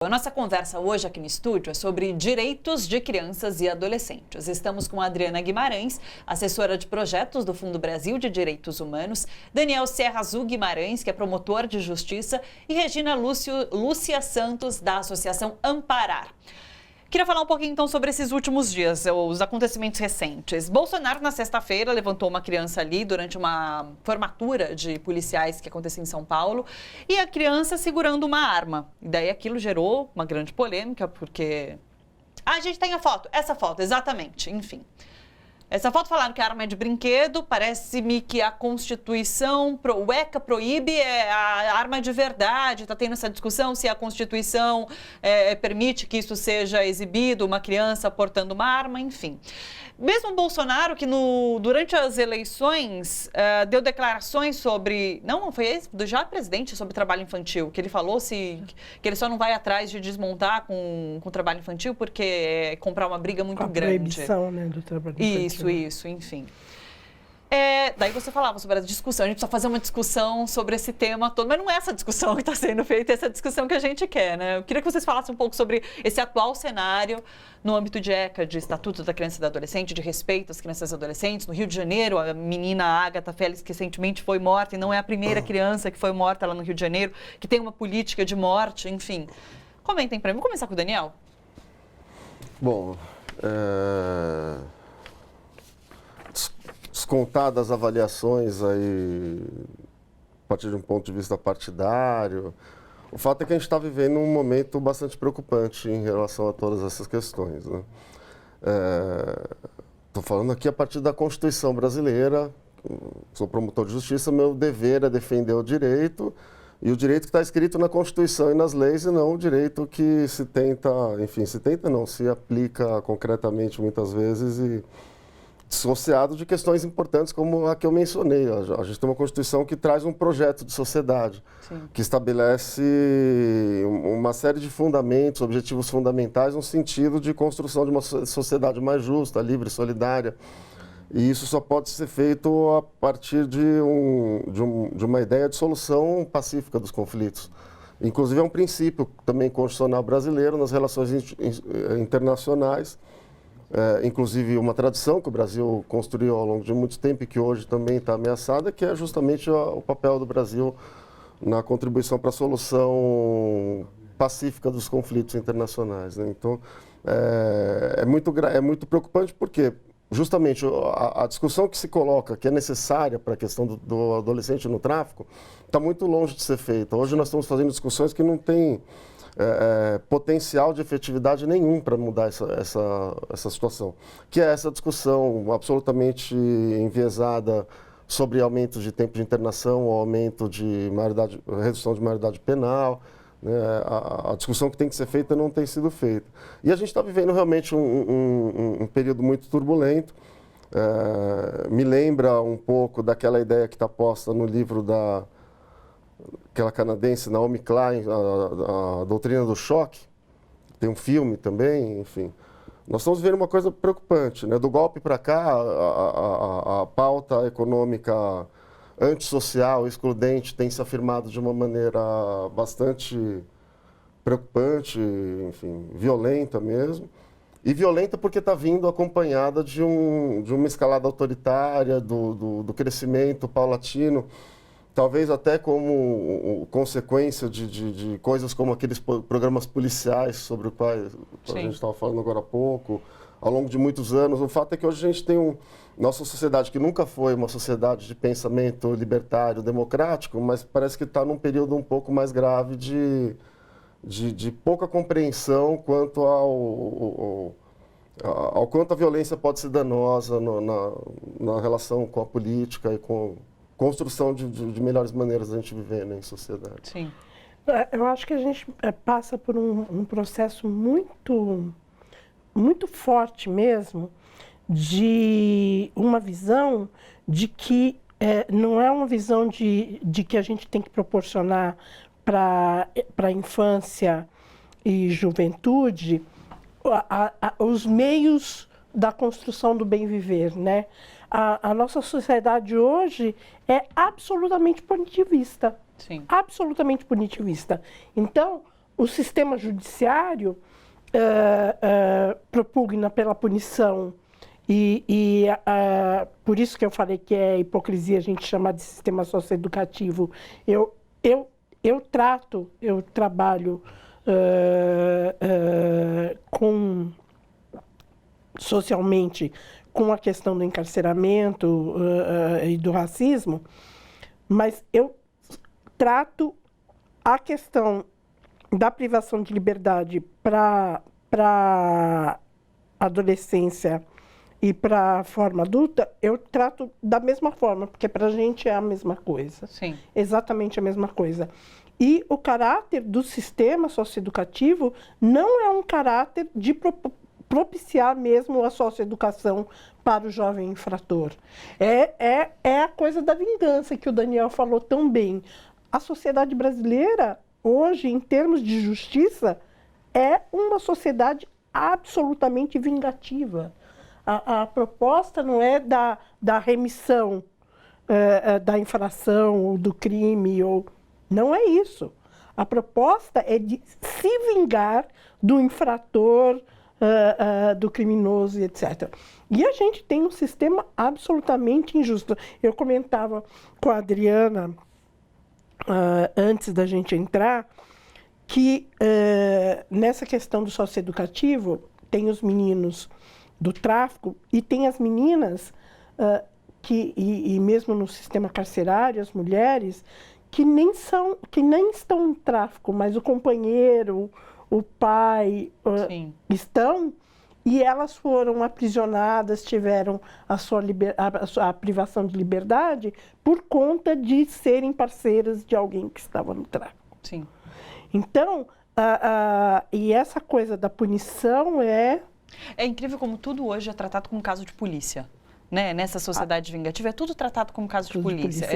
A nossa conversa hoje aqui no estúdio é sobre direitos de crianças e adolescentes. Estamos com a Adriana Guimarães, assessora de projetos do Fundo Brasil de Direitos Humanos, Daniel Serra Azul Guimarães, que é promotor de justiça, e Regina Lúcia Santos, da Associação Amparar. Queria falar um pouquinho então sobre esses últimos dias, os acontecimentos recentes. Bolsonaro, na sexta-feira, levantou uma criança ali durante uma formatura de policiais que aconteceu em São Paulo, e a criança segurando uma arma. E daí aquilo gerou uma grande polêmica, porque... a gente tem a foto, essa foto, exatamente, enfim. Essa foto falaram que a arma é de brinquedo, parece-me que a Constituição, o ECA proíbe a arma de verdade, está tendo essa discussão se a Constituição permite que isso seja exibido, uma criança portando uma arma, enfim. Mesmo Bolsonaro, que durante as eleições deu declarações sobre, não foi esse, do já presidente, sobre trabalho infantil, que ele falou que ele só não vai atrás de desmontar com o trabalho infantil porque é comprar uma briga muito grande. A proibição, né, do trabalho infantil. Isso, enfim. Daí você falava sobre a discussão, a gente precisa fazer uma discussão sobre esse tema todo, mas não é essa discussão que está sendo feita, é essa discussão que a gente quer, né? Eu queria que vocês falassem um pouco sobre esse atual cenário no âmbito de ECA, de Estatuto da Criança e do Adolescente, de respeito às crianças e adolescentes. No Rio de Janeiro, a menina Agatha Félix, que recentemente foi morta, e não é a primeira criança que foi morta lá no Rio de Janeiro, que tem uma política de morte, enfim. Comentem para mim. Vou começar com o Daniel. Bom, descontadas avaliações aí, a partir de um ponto de vista partidário, o fato é que a gente está vivendo um momento bastante preocupante em relação a todas essas questões, né? Estou falando aqui a partir da Constituição brasileira, sou promotor de justiça, meu dever é defender o direito, e o direito que está escrito na Constituição e nas leis, e não o direito que se tenta, enfim, se aplica concretamente muitas vezes e dissociado de questões importantes como a que eu mencionei. A gente tem uma Constituição que traz um projeto de sociedade, sim, que estabelece uma série de fundamentos, objetivos fundamentais no sentido de construção de uma sociedade mais justa, livre, solidária. E isso só pode ser feito a partir de uma ideia de solução pacífica dos conflitos. Inclusive é um princípio também constitucional brasileiro nas relações internacionais, inclusive uma tradição que o Brasil construiu ao longo de muito tempo e que hoje também está ameaçada, que é justamente o papel do Brasil na contribuição para a solução pacífica dos conflitos internacionais, né? Então, é muito preocupante porque justamente a discussão que se coloca, que é necessária para a questão do adolescente no tráfico, está muito longe de ser feita. Hoje nós estamos fazendo discussões que não têm potencial de efetividade nenhum para mudar essa situação, que é essa discussão absolutamente enviesada sobre aumento de tempo de internação, aumento de redução de maioridade penal, né? A discussão que tem que ser feita não tem sido feita. E a gente está vivendo realmente um período muito turbulento. Me lembra um pouco daquela ideia que está posta no livro aquela canadense, Naomi Klein, a doutrina do choque. Tem um filme também, enfim. Nós estamos vendo uma coisa preocupante, né? Do golpe para cá, a pauta econômica antissocial, excludente, tem se afirmado de uma maneira bastante preocupante, enfim, violenta mesmo. E violenta porque está vindo acompanhada de uma escalada autoritária, do crescimento paulatino, talvez até como consequência de coisas como aqueles programas policiais sobre os quais a gente estava falando agora há pouco, ao longo de muitos anos. O fato é que hoje a gente tem nossa sociedade, que nunca foi uma sociedade de pensamento libertário, democrático, mas parece que está num período um pouco mais grave de pouca compreensão quanto ao quanto a violência pode ser danosa na relação com a política e com construção de melhores maneiras de a gente viver, né, em sociedade. Sim. Eu acho que a gente passa por um processo muito forte mesmo, de uma visão de que não é uma visão de que a gente tem que proporcionar para a infância e juventude os meios da construção do bem viver, né? A nossa sociedade hoje é absolutamente punitivista. Sim. Absolutamente punitivista. Então, o sistema judiciário propugna pela punição e por isso que eu falei que é hipocrisia a gente chamar de sistema socioeducativo. Eu trabalho socialmente com a questão do encarceramento e do racismo, mas eu trato a questão da privação de liberdade para adolescência e para a forma adulta, eu trato da mesma forma, porque para a gente é a mesma coisa. Sim. Exatamente a mesma coisa. E o caráter do sistema socioeducativo não é um caráter de propiciar mesmo a socioeducação para o jovem infrator. É a coisa da vingança que o Daniel falou tão bem. A sociedade brasileira, hoje, em termos de justiça, é uma sociedade absolutamente vingativa. A proposta não é da remissão da infração ou do crime, não é isso. A proposta é de se vingar do infrator, do criminoso, etc. E a gente tem um sistema absolutamente injusto. Eu comentava com a Adriana, antes da gente entrar, que nessa questão do socioeducativo, tem os meninos do tráfico e tem as meninas, e mesmo no sistema carcerário, as mulheres, que nem estão no tráfico, mas o companheiro, o pai estão, e elas foram aprisionadas, tiveram a privação de liberdade por conta de serem parceiras de alguém que estava no tráfico. Sim. Então, e essa coisa da punição é... É incrível como tudo hoje é tratado como caso de polícia. Né? Nessa sociedade vingativa, é tudo tratado como caso de polícia.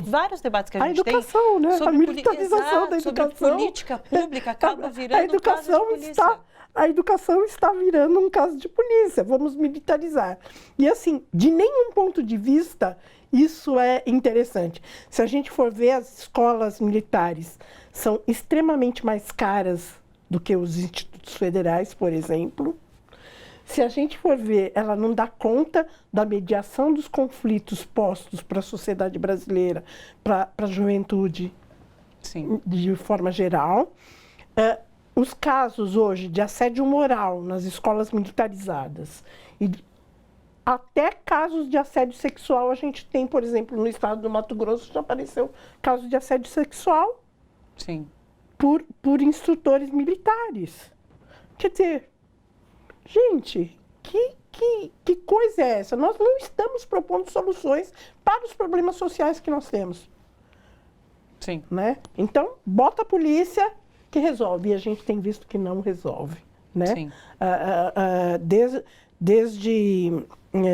Vários debates que a gente educação, tem né? sobre a militarização da educação. Sobre política pública acaba virando um caso de polícia. A educação está virando um caso de polícia. Vamos militarizar. E assim, de nenhum ponto de vista, isso é interessante. Se a gente for ver, as escolas militares são extremamente mais caras do que os institutos federais, por exemplo. Se a gente for ver, ela não dá conta da mediação dos conflitos postos para a sociedade brasileira, para a juventude. Sim. De forma geral. Os casos hoje de assédio moral nas escolas militarizadas, e até casos de assédio sexual a gente tem, por exemplo, no estado do Mato Grosso já apareceu caso de assédio sexual. Sim. Por instrutores militares. Quer dizer... Gente, que coisa é essa? Nós não estamos propondo soluções para os problemas sociais que nós temos. Sim. Né? Então, bota a polícia que resolve. E a gente tem visto que não resolve. Né? Sim. Desde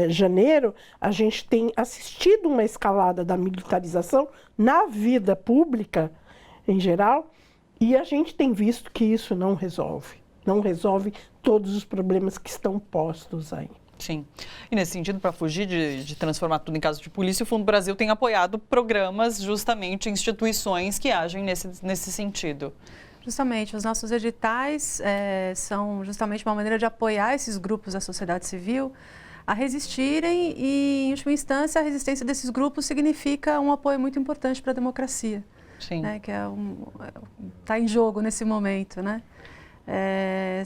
janeiro, a gente tem assistido uma escalada da militarização na vida pública, em geral, e a gente tem visto que isso não resolve. Não resolve todos os problemas que estão postos aí. Sim. E nesse sentido, para fugir de transformar tudo em caso de polícia, o Fundo Brasil tem apoiado programas, justamente instituições que agem nesse sentido. Justamente, os nossos editais são justamente uma maneira de apoiar esses grupos da sociedade civil a resistirem e, em última instância, a resistência desses grupos significa um apoio muito importante para a democracia. Sim. Né, que está em jogo nesse momento, né?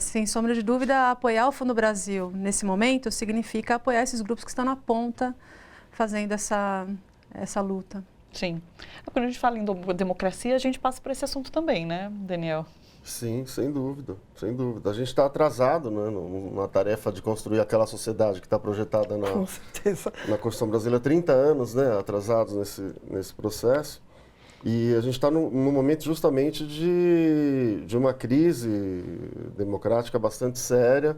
Sem sombra de dúvida, apoiar o Fundo Brasil nesse momento significa apoiar esses grupos que estão na ponta fazendo essa luta. Sim. Quando a gente fala em democracia, a gente passa por esse assunto também, né, Daniel? Sim, sem dúvida, sem dúvida. A gente está atrasado, né, na tarefa de construir aquela sociedade que está projetada na Constituição Brasileira. 30 anos, né, atrasados nesse processo. E a gente está num momento justamente de uma crise democrática bastante séria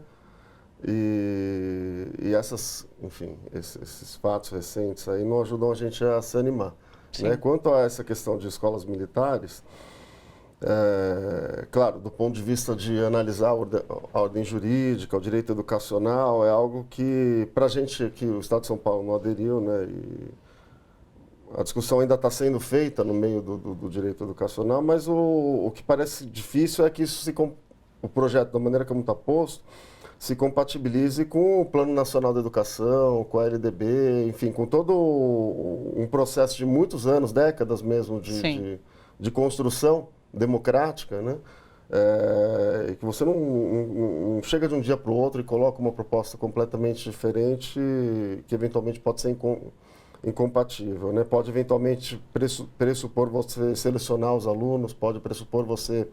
e esses fatos recentes aí não ajudam a gente a se animar. Né? Quanto a essa questão de escolas militares, claro, do ponto de vista de analisar a ordem jurídica, o direito educacional, é algo que, para a gente aqui, o Estado de São Paulo não aderiu, né? a discussão ainda está sendo feita no meio do direito educacional, mas o que parece difícil é que isso o projeto, da maneira como está posto, se compatibilize com o Plano Nacional da Educação, com a LDB, enfim, com todo um processo de muitos anos, décadas mesmo, de construção democrática, né? Que você não chega de um dia para o outro e coloca uma proposta completamente diferente, que eventualmente pode ser incompatível, né? Pode eventualmente pressupor você selecionar os alunos, pode pressupor você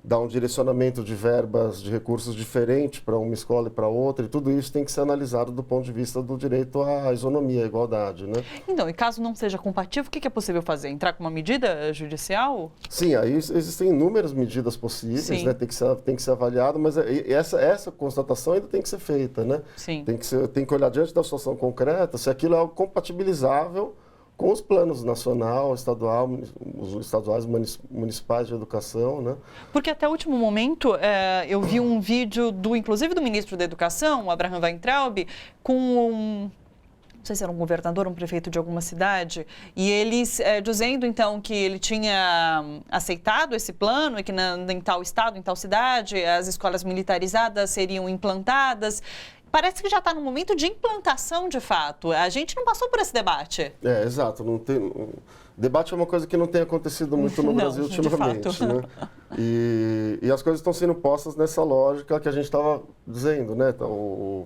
dar um direcionamento de verbas, de recursos diferente para uma escola e para outra, e tudo isso tem que ser analisado do ponto de vista do direito à isonomia, à igualdade, né? Então, e caso não seja compatível, o que é possível fazer? Entrar com uma medida judicial? Sim, aí existem inúmeras medidas possíveis, né? Tem que ser avaliado, mas essa constatação ainda tem que ser feita, né? Sim. Tem que olhar diante da situação concreta se aquilo é compatibilizável com os planos nacional, estadual, os estaduais municipais de educação, né? Porque até o último momento eu vi um vídeo inclusive do ministro da Educação, o Abraham Weintraub, com não sei se era um governador, um prefeito de alguma cidade, e eles dizendo então que ele tinha aceitado esse plano e que em tal estado, em tal cidade, as escolas militarizadas seriam implantadas. Parece que já está no momento de implantação, de fato. A gente não passou por esse debate. Exato. Debate é uma coisa que não tem acontecido muito no Brasil ultimamente, né? E as coisas estão sendo postas nessa lógica que a gente estava dizendo, né? Então,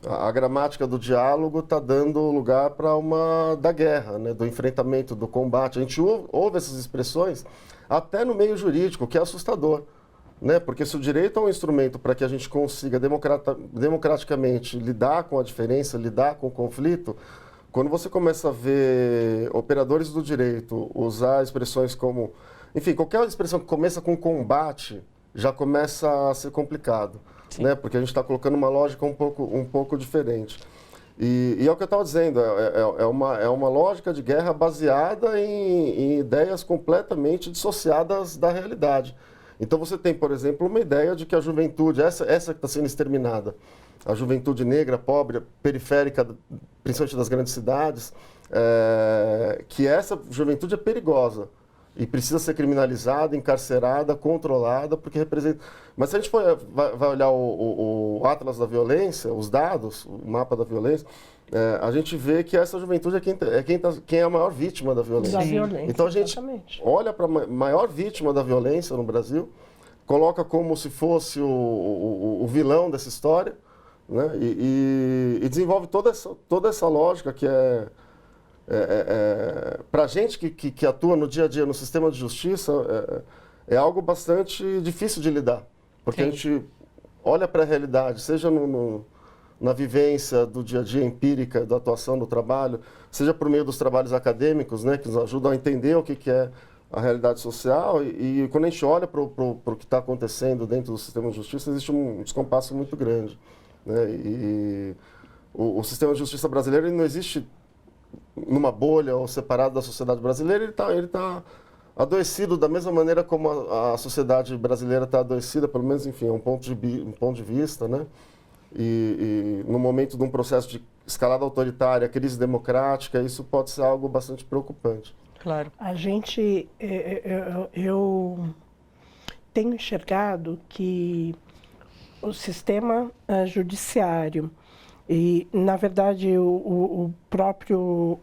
a gramática do diálogo está dando lugar para da guerra, né? Do enfrentamento, do combate. A gente ouve essas expressões até no meio jurídico, que é assustador. Né? Porque se o direito é um instrumento para que a gente consiga democraticamente lidar com a diferença, lidar com o conflito, quando você começa a ver operadores do direito usar expressões como... Enfim, qualquer expressão que começa com combate já começa a ser complicado, né? Porque a gente está colocando uma lógica um pouco diferente. E é o que eu estava dizendo, é uma lógica de guerra baseada em ideias completamente dissociadas da realidade. Então você tem, por exemplo, uma ideia de que a juventude, essa que está sendo exterminada, a juventude negra, pobre, periférica, principalmente das grandes cidades, que essa juventude é perigosa e precisa ser criminalizada, encarcerada, controlada, porque representa... Mas se a gente vai olhar o Atlas da Violência, os dados, o mapa da violência, a gente vê que essa juventude quem é a maior vítima da violência. Então a gente olha para a maior vítima da violência no Brasil, coloca como se fosse o vilão dessa história, né? E desenvolve toda essa lógica que para a gente que atua no dia a dia no sistema de justiça, é algo bastante difícil de lidar, porque a gente olha para a realidade, seja na vivência do dia a dia empírica, da atuação do trabalho, seja por meio dos trabalhos acadêmicos, né, que nos ajudam a entender o que é a realidade social, e quando a gente olha para o que está acontecendo dentro do sistema de justiça, existe um descompasso muito grande, né? E o sistema de justiça brasileiro ele não existe numa bolha ou separado da sociedade brasileira, ele tá adoecido da mesma maneira como a sociedade brasileira está adoecida, pelo menos, enfim, é um ponto de vista, né? E no momento de um processo de escalada autoritária, crise democrática, isso pode ser algo bastante preocupante. Claro. A gente, eu tenho enxergado que o sistema judiciário e, na verdade, o próprio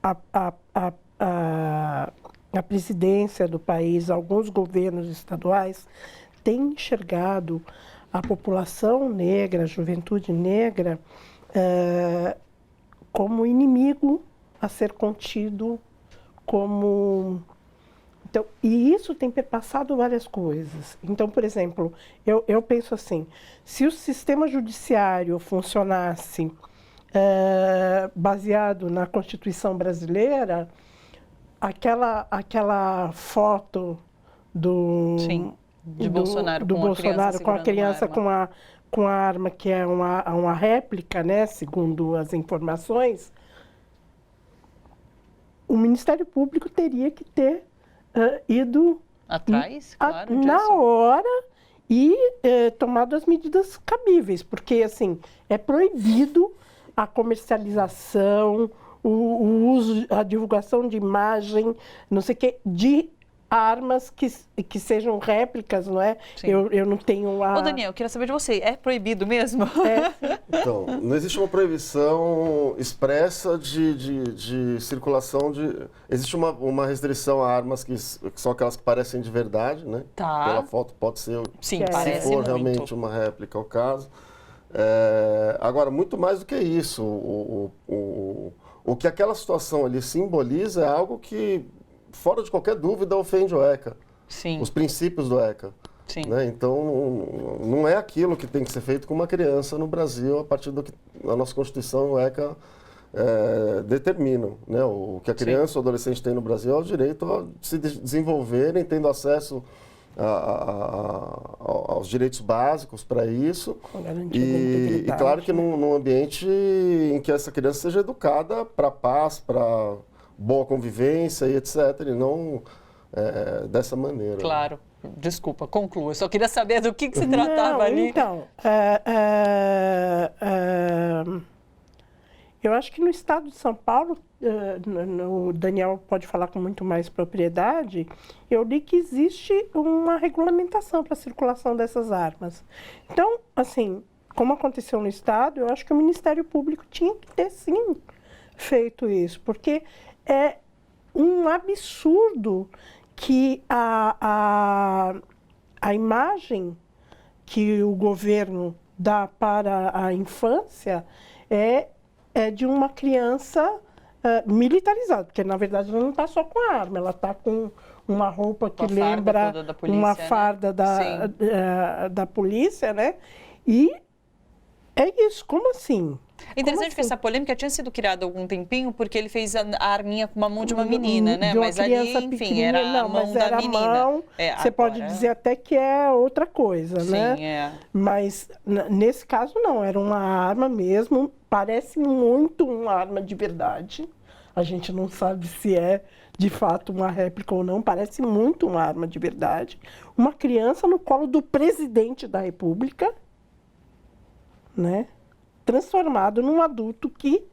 a presidência do país, alguns governos estaduais têm enxergado a população negra, a juventude negra, como inimigo a ser contido, como... Então, e isso tem perpassado várias coisas. Então, por exemplo, eu penso assim, se o sistema judiciário funcionasse baseado na Constituição brasileira, aquela foto Sim. De Bolsonaro com a criança com a arma, que é uma réplica, né, segundo as informações, o Ministério Público teria que ter ido atrás, claro, na hora e tomado as medidas cabíveis, porque assim é proibido a comercialização, o uso, a divulgação de imagem, não sei o que, de armas que sejam réplicas, não é? Eu não tenho a... Ô, Daniel, eu queria saber de você, é proibido mesmo? Então, não existe uma proibição expressa de circulação de... Existe uma restrição a armas que são aquelas que parecem de verdade, né? Tá. Pela foto pode ser, Sim, se parece for muito. realmente uma réplica, o caso. Agora, muito mais do que isso, o que aquela situação ali simboliza é algo que, fora de qualquer dúvida, ofende o ECA. Sim. Os princípios do ECA. Sim. Né? Então, não é aquilo que tem que ser feito com uma criança no Brasil, a partir do que a nossa Constituição e o ECA determinam. Né? O que a criança ou adolescente tem no Brasil é o direito a se desenvolverem, tendo acesso aos direitos básicos para isso. E claro que num ambiente em que essa criança seja educada para a paz, para boa convivência e etc. E não dessa maneira. Claro. Desculpa, conclua. Eu só queria saber do que se tratava ali. Então, eu acho que no estado de São Paulo, o Daniel pode falar com muito mais propriedade, eu li que existe uma regulamentação para a circulação dessas armas. Então, assim, como aconteceu no estado, eu acho que o Ministério Público tinha que ter, sim, feito isso, porque é um absurdo que a imagem que o governo dá para a infância é de uma criança militarizada, porque na verdade ela não está só com a arma, ela está com uma roupa que lembra uma farda da polícia, né? E é isso, como assim? É interessante que essa polêmica tinha sido criada há algum tempinho, porque ele fez a arminha com uma mão de uma menina, né? Mas ali, enfim, era a mão da menina. Você pode dizer até que é outra coisa, né? Sim, Mas nesse caso não, era uma arma mesmo, parece muito uma arma de verdade. A gente não sabe se é de fato uma réplica ou não, parece muito uma arma de verdade. Uma criança no colo do presidente da República, né? Transformado num adulto que...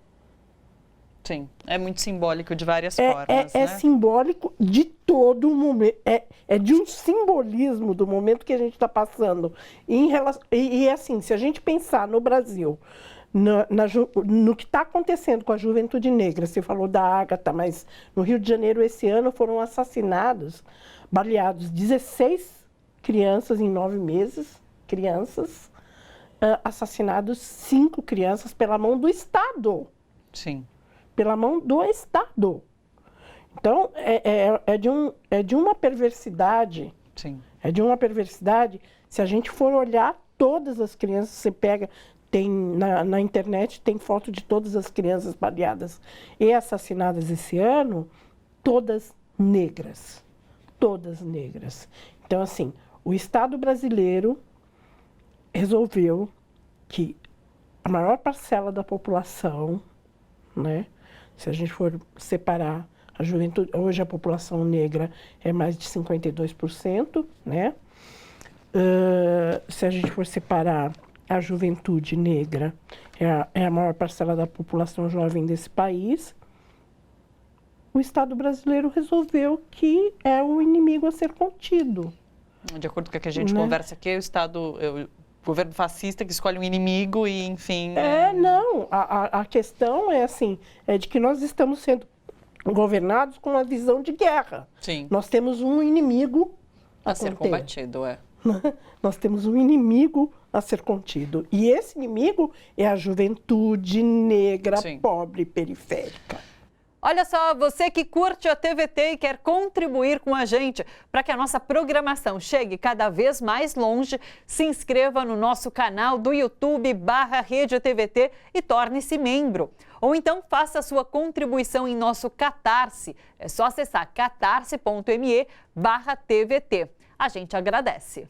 Sim, é muito simbólico de várias formas, né? Simbólico de todo o momento, é de um simbolismo do momento que a gente está passando. E assim, se a gente pensar no Brasil, no que está acontecendo com a juventude negra, você falou da Ágata, mas no Rio de Janeiro esse ano foram assassinados, baleados 16 crianças em 9 meses, assassinados 5 crianças pela mão do Estado. Sim. Pela mão do Estado. Então, é de uma perversidade. Sim. É de uma perversidade. Se a gente for olhar todas as crianças, você pega, tem na internet, tem foto de todas as crianças baleadas e assassinadas esse ano, todas negras. Todas negras. Então, assim, o Estado brasileiro resolveu que a maior parcela da população, né, se a gente for separar a juventude, hoje a população negra é mais de 52%, né? Se a gente for separar a juventude negra, é a maior parcela da população jovem desse país, o Estado brasileiro resolveu que é o inimigo a ser contido. De acordo com o que a gente conversa aqui, o governo fascista que escolhe um inimigo e, enfim... Não. A questão é assim, é de que nós estamos sendo governados com uma visão de guerra. Sim. Nós temos um inimigo a ser combatido, Nós temos um inimigo a ser contido. E esse inimigo é a juventude negra, pobre e periférica. Olha só, você que curte a TVT e quer contribuir com a gente para que a nossa programação chegue cada vez mais longe, se inscreva no nosso canal do YouTube/Rede TVT e torne-se membro. Ou então faça a sua contribuição em nosso Catarse. É só acessar catarse.me/TVT. A gente agradece.